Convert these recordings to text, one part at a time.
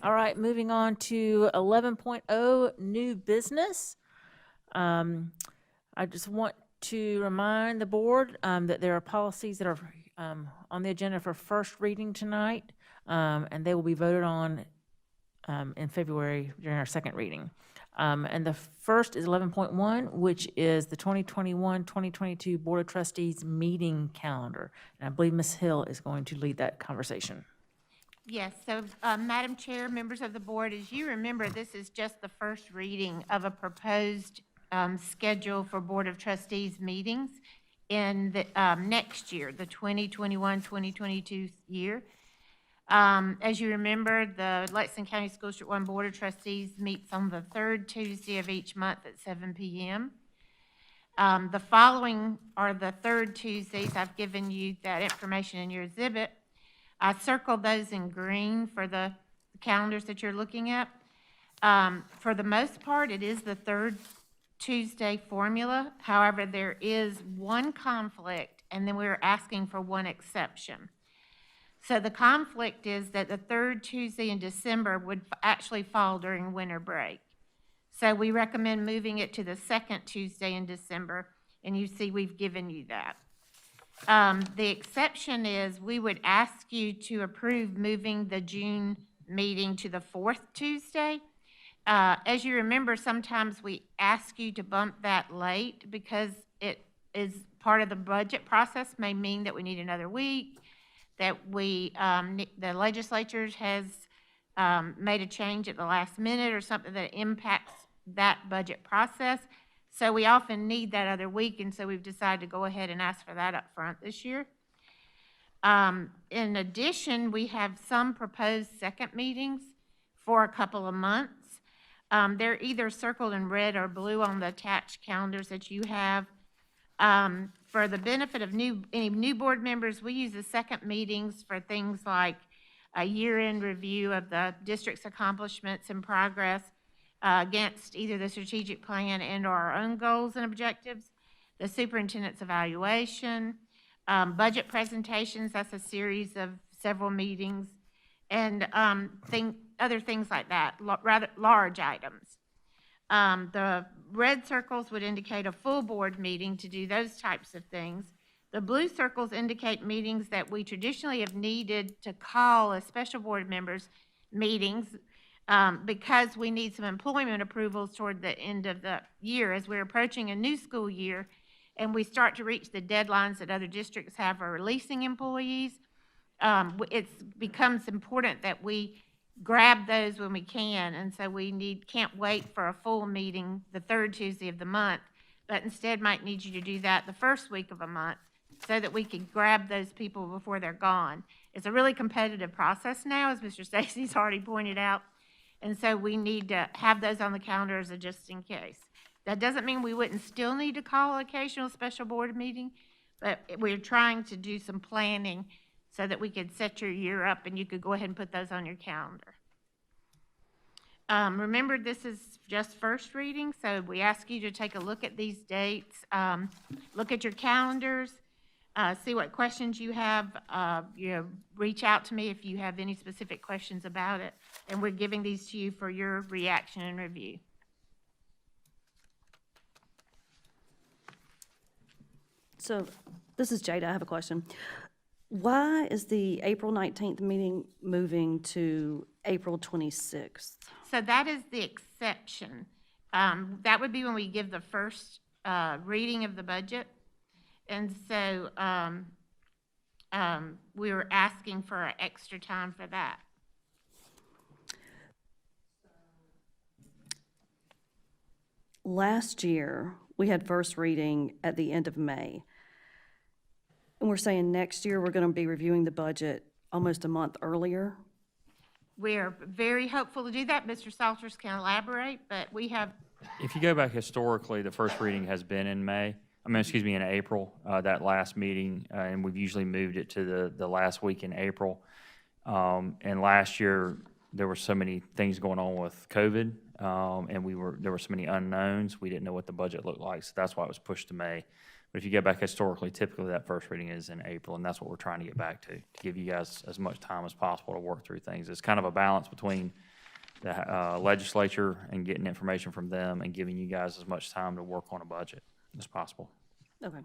All right, moving on to 11.0, new business. I just want to remind the board that there are policies that are on the agenda for first reading tonight, and they will be voted on in February during our second reading. And the first is 11.1, which is the 2021-2022 Board of Trustees meeting calendar. And I believe Ms. Hill is going to lead that conversation. Yes, so Madam Chair, members of the board, as you remember, this is just the first reading of a proposed schedule for Board of Trustees meetings in the next year, the 2021-2022 year. As you remember, the Lexington County School District 1 Board of Trustees meets on the third Tuesday of each month at 7 p.m. The following are the third Tuesdays. I've given you that information in your exhibit. I circled those in green for the calendars that you're looking at. For the most part, it is the third Tuesday formula. However, there is one conflict, and then we're asking for one exception. So the conflict is that the third Tuesday in December would actually fall during winter break. So we recommend moving it to the second Tuesday in December, and you see we've given you that. The exception is we would ask you to approve moving the June meeting to the fourth Tuesday. As you remember, sometimes we ask you to bump that late because it is part of the budget process, may mean that we need another week, that the legislature has made a change at the last minute or something that impacts that budget process. So we often need that other week, and so we've decided to go ahead and ask for that up front this year. In addition, we have some proposed second meetings for a couple of months. They're either circled in red or blue on the attached calendars that you have. For the benefit of any new board members, we use the second meetings for things like a year-end review of the district's accomplishments and progress against either the strategic plan and or our own goals and objectives, the superintendent's evaluation, budget presentations, that's a series of several meetings, and other things like that, rather large items. The red circles would indicate a full board meeting to do those types of things. The blue circles indicate meetings that we traditionally have needed to call as special board members meetings because we need some employment approvals toward the end of the year as we're approaching a new school year and we start to reach the deadlines that other districts have for releasing employees. It becomes important that we grab those when we can, and so we can't wait for a full meeting the third Tuesday of the month, but instead might need you to do that the first week of a month so that we can grab those people before they're gone. It's a really competitive process now, as Mr. Stacy's already pointed out, and so we need to have those on the calendar as a just in case. That doesn't mean we wouldn't still need to call an occasional special board meeting, but we're trying to do some planning so that we could set your year up and you could go ahead and put those on your calendar. Remember, this is just first reading, so we ask you to take a look at these dates, look at your calendars, see what questions you have, reach out to me if you have any specific questions about it, and we're giving these to you for your reaction and review. So this is Jada. I have a question. Why is the April 19th meeting moving to April 26th? So that is the exception. That would be when we give the first reading of the budget. And so we were asking for extra time for that. Last year, we had first reading at the end of May. And we're saying next year we're going to be reviewing the budget almost a month earlier. We're very hopeful to do that. Mr. Salters can elaborate, but we have. If you go back historically, the first reading has been in in April, that last meeting, and we've usually moved it to the last week in April. And last year, there were so many things going on with COVID, and there were so many unknowns. We didn't know what the budget looked like, so that's why it was pushed to May. But if you go back historically, typically that first reading is in April, and that's what we're trying to get back to give you guys as much time as possible to work through things. It's kind of a balance between the legislature and getting information from them and giving you guys as much time to work on a budget as possible. Okay. So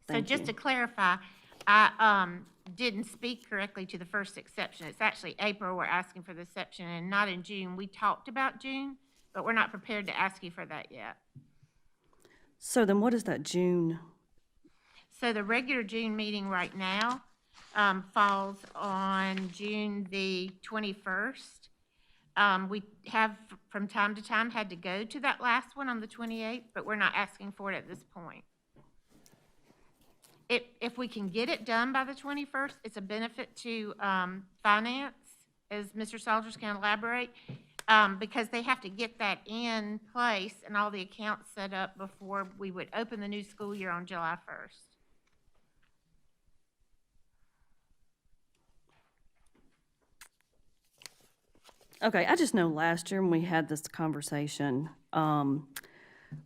Thank just you. to clarify, I didn't speak correctly to the first exception. It's actually April we're asking for the exception and not in June. We talked about June, but we're not prepared to ask you for that yet. So then what is that June? So the regular June meeting right now falls on June the 21st. We have, from time to time, had to go to that last one on the 28th, but we're not asking for it at this point. If we can get it done by the 21st, it's a benefit to finance, as Mr. Salters can elaborate, because they have to get that in place and all the accounts set up before we would open the new school year on July 1st. Okay, I just know last year when we had this conversation,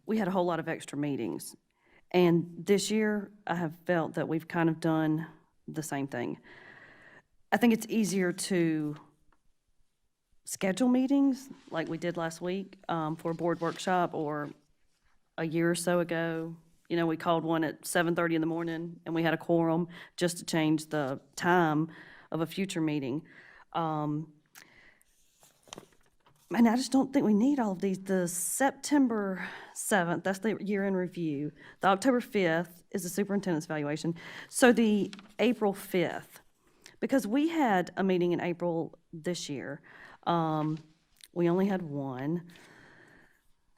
we had a whole lot of extra meetings. And this year, I have felt that we've kind of done the same thing. I think it's easier to schedule meetings like we did last week for a board workshop, or a year or so ago. You know, we called one at 7:30 in the morning and we had a quorum just to change the time of a future meeting. And I just don't think we need all of these. The September 7th, that's the year-end review. The October 5th is the superintendent's evaluation. So the April 5th, because we had a meeting in April this year. We only had one.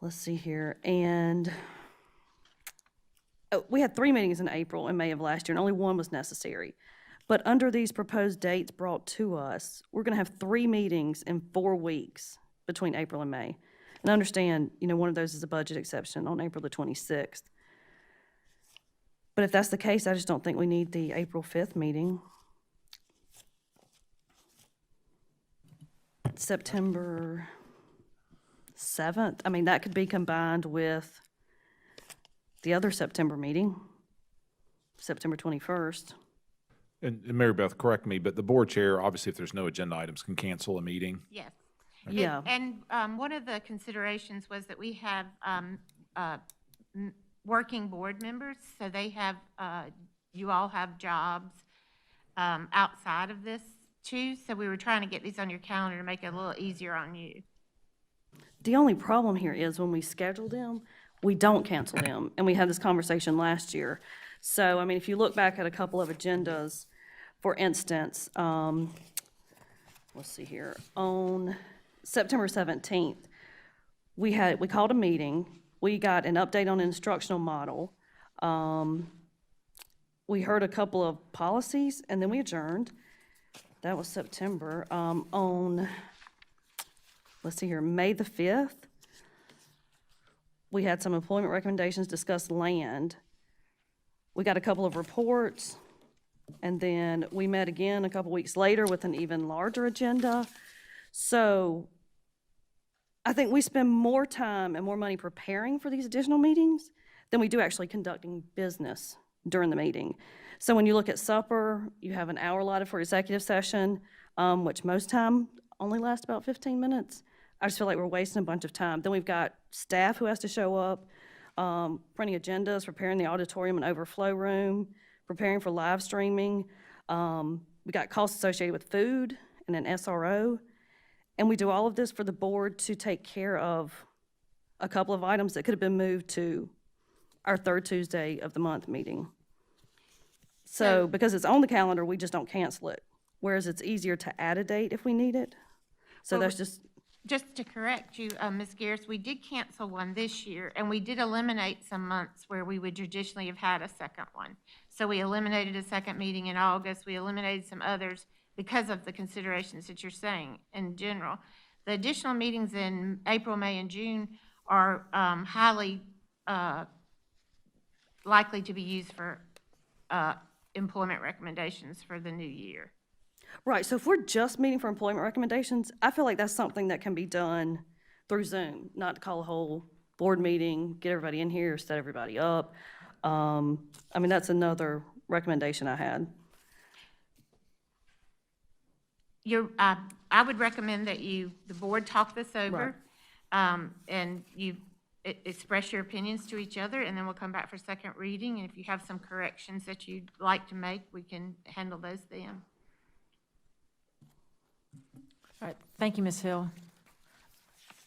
Let's see here. And we had 3 meetings in April and May of last year, and only one was necessary. But under these proposed dates brought to us, we're going to have 3 meetings in 4 weeks between April and May. And I understand, you know, one of those is a budget exception on April the 26th. But if that's the case, I just don't think we need the April 5th meeting. September 7th, I mean, that could be combined with the other September meeting, September 21st. And Mary Beth, correct me, but the board chair, obviously, if there's no agenda items, can cancel a meeting. Yes. Yeah. And one of the considerations was that we have working board members, so they have, you all have jobs outside of this too, so we were trying to get these on your calendar to make it a little easier on you. The only problem here is when we schedule them, we don't cancel them, and we had this conversation last year. So, I mean, if you look back at a couple of agendas, for instance, let's see here, on September 17th, we called a meeting, we got an update on the instructional model, we heard a couple of policies, and then we adjourned. That was September. On, let's see here, May the 5th, we had some employment recommendations, discussed land. We got a couple of reports, and then we met again a couple weeks later with an even larger agenda. So I think we spend more time and more money preparing for these additional meetings than we do actually conducting business during the meeting. So when you look at supper, you have an hour allotted for executive session, which most time only lasts about 15 minutes. I just feel like we're wasting a bunch of time. Then we've got staff who has to show up, printing agendas, preparing the auditorium and overflow room, preparing for live streaming. We got costs associated with food and an SRO. And we do all of this for the board to take care of a couple of items that could have been moved to our 3rd Tuesday of the month meeting. So because it's on the calendar, we just don't cancel it, whereas it's easier to add a date if we need it. So Well, that's just, Just to correct you, Ms. Garris, we did cancel one this year, and we did eliminate some months where we would traditionally have had a second one. So we eliminated a second meeting in August, we eliminated some others because of the considerations that you're saying in general. The additional meetings in April, May, and June are highly likely to be used for employment recommendations for the new year. right, so if we're just meeting for employment recommendations, I feel like that's something that can be done through Zoom, not to call a whole board meeting, get everybody in here, set everybody up. I mean, that's another recommendation I had. I would recommend that the board talk this over. And you express your opinions to each other, and then we'll come back for second reading. And if you have some corrections that you'd like to make, we can handle those then. All right, thank you, Ms. Hill.